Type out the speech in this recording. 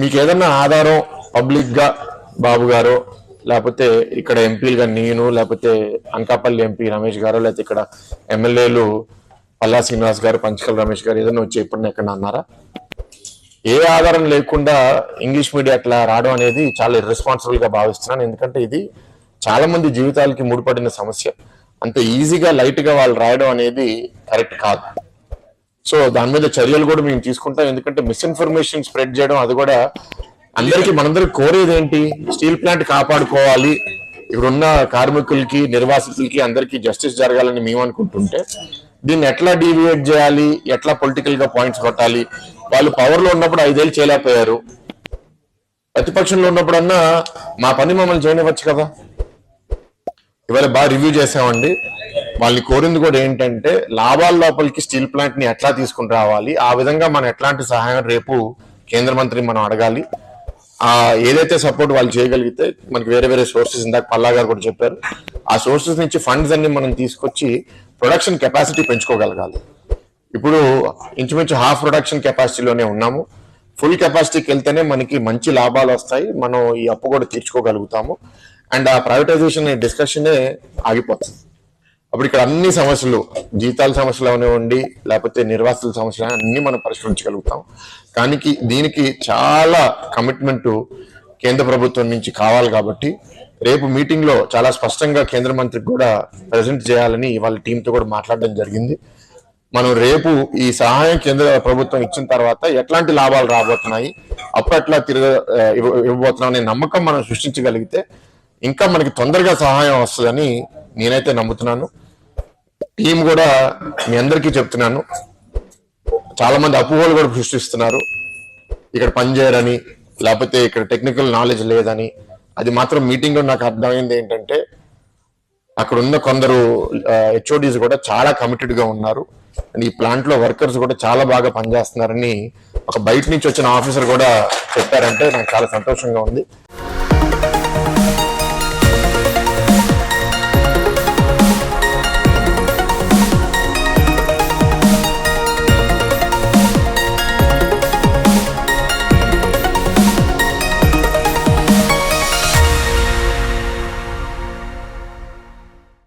మీకు ఏదన్నా ఆధారం పబ్లిక్ గా బాబు గారు లేకపోతే ఇక్కడ ఎంపీలుగా నేను లేకపోతే అనకాపల్లి ఎంపీ రమేష్ గారు లేకపోతే ఇక్కడ ఎమ్మెల్యేలు పల్లా శ్రీనివాస్ గారు పంచకల్ రమేష్ గారు ఏదైనా వచ్చి ఎప్పుడన్నా ఎక్కడ అన్నారా? ఏ ఆధారం లేకుండా ఇంగ్లీష్ మీడియా అట్లా రావడం అనేది చాలా ఇర్రెస్పాన్సిబుల్ గా భావిస్తున్నాను. ఎందుకంటే ఇది చాలా మంది జీవితాలకి ముడిపడిన సమస్య. అంత ఈజీగా లైట్ గా వాళ్ళు రాయడం అనేది కరెక్ట్ కాదు. సో దాని మీద చర్యలు కూడా మేము తీసుకుంటాం. ఎందుకంటే మిస్ఇన్ఫర్మేషన్ స్ప్రెడ్ చేయడం అది కూడా అందరికీ మనందరికి కోరేది ఏంటి? స్టీల్ ప్లాంట్ కాపాడుకోవాలి, ఇక్కడున్న కార్మికులకి నిర్వాసితులకి అందరికీ జస్టిస్ జరగాలని మేము అనుకుంటుంటే దీన్ని ఎట్లా డీవియేట్ చేయాలి, ఎట్లా పొలిటికల్ గా పాయింట్స్ కొట్టాలి. వాళ్ళు పవర్ లో ఉన్నప్పుడు 5 ఏళ్ళు చేయలేకపోయారు, ప్రతిపక్షంలో ఉన్నప్పుడన్నా మా పని మమ్మల్ని చేయనివ్వచ్చు కదా. ఇవాళ బాగా రివ్యూ చేసామండి. వాళ్ళని కోరింది కూడా ఏంటంటే లాభాల లోపలికి స్టీల్ ప్లాంట్ ని ఎట్లా తీసుకుని రావాలి, ఆ విధంగా మనం ఎట్లాంటి సహాయం రేపు కేంద్ర మంత్రిని మనం అడగాలి. ఏదైతే సపోర్ట్ వాళ్ళు చేయగలిగితే మనకి వేరే వేరే సోర్సెస్, ఇందాక పల్లా గారు కూడా చెప్పారు, ఆ సోర్సెస్ నుంచి ఫండ్స్ అన్ని మనం తీసుకొచ్చి ప్రొడక్షన్ కెపాసిటీ పెంచుకోగలగాలి. ఇప్పుడు ఇంచుమించు హాఫ్ ప్రొడక్షన్ కెపాసిటీలోనే ఉన్నాము. ఫుల్ కెపాసిటీకి వెళ్తేనే మనకి మంచి లాభాలు వస్తాయి, మనం ఈ అప్పు కూడా తీర్చుకోగలుగుతాము. అండ్ ఆ ప్రైవేటైజేషన్ డిస్కషనే ఆగిపోతుంది. అప్పుడు ఇక్కడ అన్ని సమస్యలు, జీతాల సమస్యలు అవనివ్వండి లేకపోతే నిర్వాసితుల సమస్యలు అన్ని మనం పరిష్కరించగలుగుతాం. కానీ దీనికి చాలా కమిట్మెంట్ కేంద్ర ప్రభుత్వం నుంచి కావాలి. కాబట్టి రేపు మీటింగ్ లో చాలా స్పష్టంగా కేంద్ర మంత్రికి కూడా ప్రజెంట్ చేయాలని వాళ్ళ టీంతో కూడా మాట్లాడడం జరిగింది. మనం రేపు ఈ సహాయం కేంద్ర ప్రభుత్వం ఇచ్చిన తర్వాత ఎట్లాంటి లాభాలు రాబోతున్నాయి, అప్పట్లా ఇవ్వబోతున్నాం అనే నమ్మకం మనం సృష్టించగలిగితే ఇంకా మనకి తొందరగా సహాయం వస్తుందని నేనైతే నమ్ముతున్నాను. టీం కూడా మీ అందరికీ చెప్తున్నాను, చాలా మంది అపోహలు కూడా సృష్టిస్తున్నారు, ఇక్కడ పనిచేయరని లేకపోతే ఇక్కడ టెక్నికల్ నాలెడ్జ్ లేదని. అది మాత్రం మీటింగ్ లో నాకు అర్థమైంది ఏంటంటే అక్కడ ఉన్న కొందరు హెచ్ఓడీస్ కూడా చాలా కమిటెడ్ గా ఉన్నారు. అండ్ ఈ ప్లాంట్ లో వర్కర్స్ కూడా చాలా బాగా పనిచేస్తున్నారని ఒక బయట నుంచి వచ్చిన ఆఫీసర్ కూడా చెప్పారంటే నాకు చాలా సంతోషంగా ఉంది.